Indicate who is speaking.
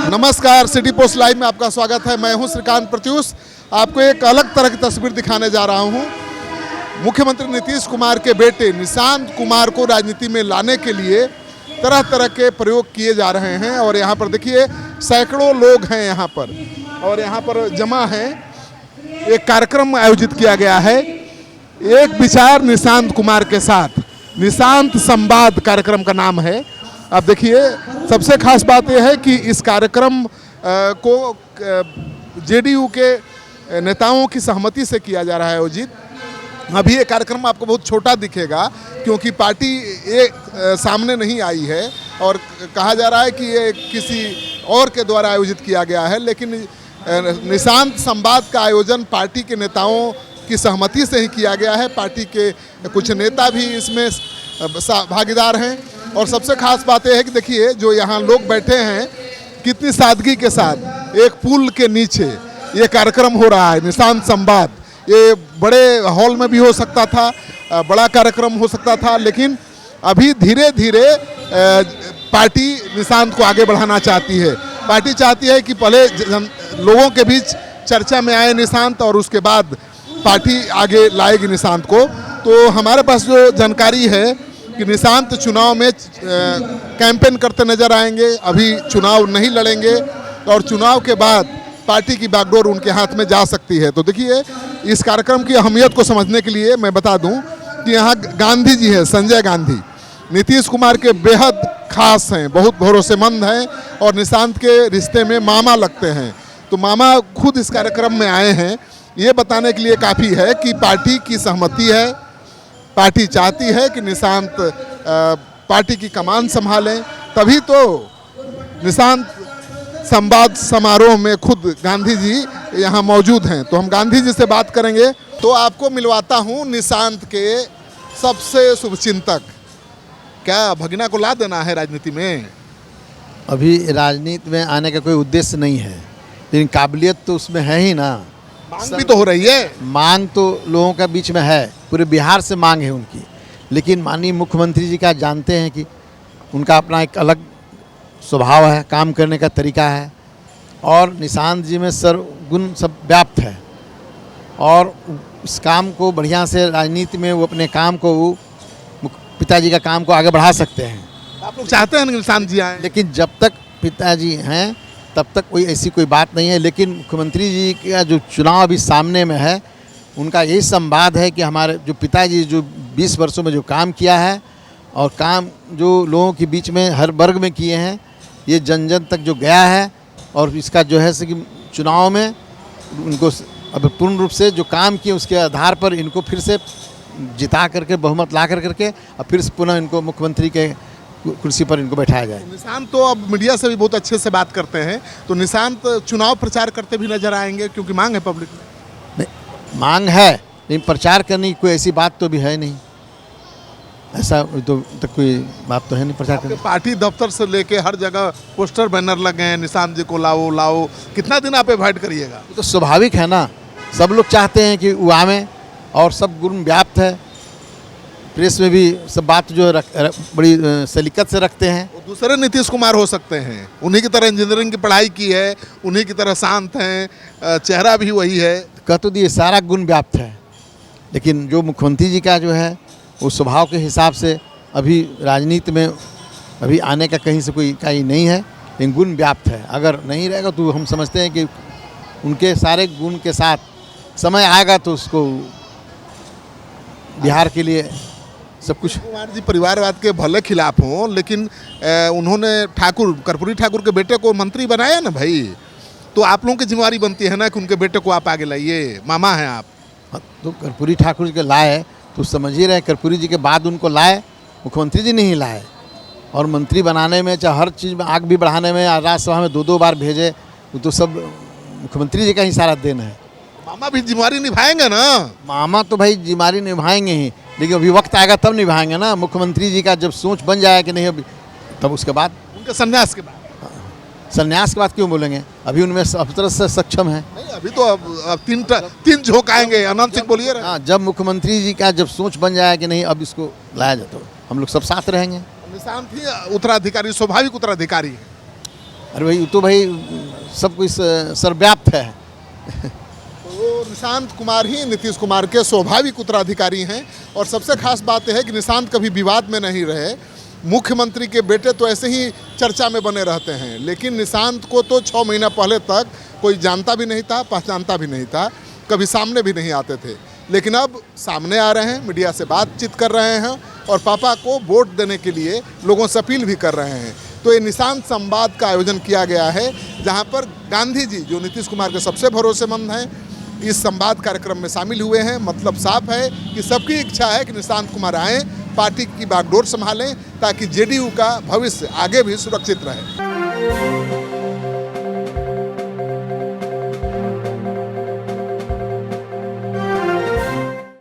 Speaker 1: नमस्कार, city post live में आपका स्वागत है। मैं हूं श्रीकांत प्रत्युष। आपको एक अलग तरह की तस्वीर दिखाने जा रहा हूं। मुख्यमंत्री नीतीश कुमार के बेटे निशांत कुमार को राजनीति में लाने के लिए तरह तरह के प्रयोग किए जा रहे हैं और यहाँ पर देखिए सैकड़ों लोग हैं यहाँ पर और यहाँ पर जमा हैं। एक कार्यक्रम आयोजित किया गया है, एक विचार निशांत कुमार के साथ, निशांत संवाद कार्यक्रम का नाम है। आप देखिए, सबसे खास बात यह है कि इस कार्यक्रम को जेडीयू के नेताओं की सहमति से किया जा रहा है आयोजित। अभी ये कार्यक्रम आपको बहुत छोटा दिखेगा क्योंकि पार्टी सामने नहीं आई है और कहा जा रहा है कि ये किसी और के द्वारा आयोजित किया गया है, लेकिन निशांत संवाद का आयोजन पार्टी के नेताओं की सहमति से ही किया गया है। पार्टी के कुछ नेता भी इसमें भागीदार हैं और सबसे खास बात यह है कि देखिए जो यहाँ लोग बैठे हैं कितनी सादगी के साथ एक पुल के नीचे ये कार्यक्रम हो रहा है। निशांत संवाद ये बड़े हॉल में भी हो सकता था, बड़ा कार्यक्रम हो सकता था, लेकिन अभी धीरे धीरे पार्टी निशांत को आगे बढ़ाना चाहती है। पार्टी चाहती है कि पहले लोगों के बीच चर्चा में आए निशांत और उसके बाद पार्टी आगे लाएगी निशांत को। तो हमारे पास जो जानकारी है कि निशांत चुनाव में कैंपेन करते नजर आएंगे, अभी चुनाव नहीं लड़ेंगे और चुनाव के बाद पार्टी की बागडोर उनके हाथ में जा सकती है। तो देखिए, इस कार्यक्रम की अहमियत को समझने के लिए मैं बता दूं कि यहाँ गांधी जी हैं, संजय गांधी नीतीश कुमार के बेहद खास हैं, बहुत भरोसेमंद हैं और निशांत के रिश्ते में मामा लगते हैं। तो मामा खुद इस कार्यक्रम में आए हैं, ये बताने के लिए काफ़ी है कि पार्टी की सहमति है, पार्टी चाहती है कि निशांत पार्टी की कमान संभालें, तभी तो निशांत संवाद समारोह में खुद गांधी जी यहाँ मौजूद हैं। तो हम गांधी जी से बात करेंगे। तो आपको मिलवाता हूँ निशांत के सबसे शुभचिंतक। क्या भगीना को ला देना है राजनीति में?
Speaker 2: अभी राजनीति में आने का कोई उद्देश्य नहीं है, लेकिन काबिलियत तो उसमें है ही ना।
Speaker 1: मांग भी तो हो रही है।
Speaker 2: मांग तो लोगों का बीच में है, पूरे बिहार से मांग है उनकी, लेकिन माननीय मुख्यमंत्री जी का जानते हैं कि उनका अपना एक अलग स्वभाव है, काम करने का तरीका है और निशांत जी में सर्वगुण सब व्याप्त है और इस काम को बढ़िया से राजनीति में वो अपने काम को वो पिताजी का काम को आगे बढ़ा सकते हैं।
Speaker 1: आप लोग चाहते हैं निशांत जी आए,
Speaker 2: लेकिन जब तक पिताजी हैं तब तक कोई ऐसी कोई बात नहीं है। लेकिन मुख्यमंत्री जी का जो चुनाव अभी सामने में है, उनका यही संवाद है कि हमारे जो पिताजी जो 20 वर्षों में जो काम किया है और काम जो लोगों के बीच में हर वर्ग में किए हैं, ये जन जन तक जो गया है और इसका जो है कि चुनाव में उनको अब पूर्ण रूप से जो काम किए उसके आधार पर इनको फिर से जिता करके बहुमत ला करके और फिर से पुनः इनको मुख्यमंत्री के कुर्सी पर इनको बैठाया जाए।
Speaker 1: निशांत तो अब मीडिया से भी बहुत अच्छे से बात करते हैं, तो निशांत चुनाव प्रचार करते भी नजर आएंगे क्योंकि मांग है पब्लिक में।
Speaker 2: नहीं, मांग है, लेकिन प्रचार करने की कोई ऐसी बात तो भी है नहीं, ऐसा तो तक कोई बात तो है नहीं प्रचार करने।
Speaker 1: पार्टी दफ्तर से लेके हर जगह पोस्टर बैनर लगे हैं, निशांत जी को लाओ लाओ। कितना दिन आप अवॉइड करिएगा?
Speaker 2: तो स्वाभाविक है ना, सब लोग चाहते हैं कि वो आवें और सब गुण व्याप्त है। प्रेस में भी सब बात जो बड़ी सलीकत से रखते हैं।
Speaker 1: वो दूसरे नीतीश कुमार हो सकते हैं, उन्हीं की तरह इंजीनियरिंग की पढ़ाई की है, उन्हीं की तरह शांत हैं, चेहरा भी वही है।
Speaker 2: कह तो दिए सारा गुण व्याप्त है, लेकिन जो मुख्यमंत्री जी का जो है वो स्वभाव के हिसाब से अभी राजनीति में अभी आने का कहीं से कोई इकाई नहीं है, लेकिन गुण व्याप्त है। अगर नहीं रहेगा तो हम समझते हैं कि उनके सारे गुण के साथ समय आएगा तो उसको बिहार के लिए सब कुछ।
Speaker 1: कुमार जी परिवारवाद के भले खिलाफ हों, लेकिन उन्होंने कर्पूरी ठाकुर के बेटे को मंत्री बनाया ना भाई, तो आप लोगों की जिम्मेवारी बनती है ना कि उनके बेटे को आप आगे लाइए, मामा हैं आप।
Speaker 2: तो कर्पूरी ठाकुर जी के लाए तो समझ ही रहे, कर्पूरी जी के बाद उनको लाए, मुख्यमंत्री जी नहीं लाए। और मंत्री बनाने में चाहे हर चीज़ में आग भी बढ़ाने में राज्यसभा में 2-2 बार भेजे, वो तो सब मुख्यमंत्री जी का ही सारा देन है।
Speaker 1: मामा भी जिम्मेवारी निभाएंगे ना?
Speaker 2: मामा तो भाई जिम्मेवारी निभाएंगे ही, लेकिन अभी वक्त आएगा तब निभाएंगे ना। मुख्यमंत्री जी का जब सोच बन जाए कि नहीं अभी, तब उसके बाद
Speaker 1: उनके संन्यास के बाद।
Speaker 2: संन्यास के बाद क्यों बोलेंगे? अभी उनमें सब तरह से सक्षम है।
Speaker 1: नहीं, अभी तो अब तीन झोंक आएंगे। अनंत सिंह बोलिए।
Speaker 2: हाँ, जब मुख्यमंत्री जी का जब सोच बन जाए कि नहीं अब इसको लाया जाए तो हम लोग सब साथ रहेंगे।
Speaker 1: निशांत ही उत्तराधिकारी, स्वाभाविक उत्तराधिकारी है।
Speaker 2: अरे भाई वो तो भाई सब कुछ सर्वव्याप्त है।
Speaker 1: तो निशांत कुमार ही नीतीश कुमार के स्वाभाविक उत्तराधिकारी हैं। और सबसे खास बात यह है कि निशांत कभी विवाद में नहीं रहे। मुख्यमंत्री के बेटे तो ऐसे ही चर्चा में बने रहते हैं, लेकिन निशांत को तो 6 महीना पहले तक कोई जानता भी नहीं था, पहचानता भी नहीं था, कभी सामने भी नहीं आते थे। लेकिन अब सामने आ रहे हैं, मीडिया से बातचीत कर रहे हैं और पापा को वोट देने के लिए लोगों से अपील भी कर रहे हैं। तो ये निशांत संवाद का आयोजन किया गया है, जहां पर गांधी जी, जो नीतीश कुमार के सबसे भरोसेमंद हैं, इस संवाद कार्यक्रम में शामिल हुए हैं। मतलब साफ है कि सबकी इच्छा है कि निशांत कुमार आएँ, पार्टी की बागडोर संभालें, ताकि जेडीयू का भविष्य आगे भी सुरक्षित रहे।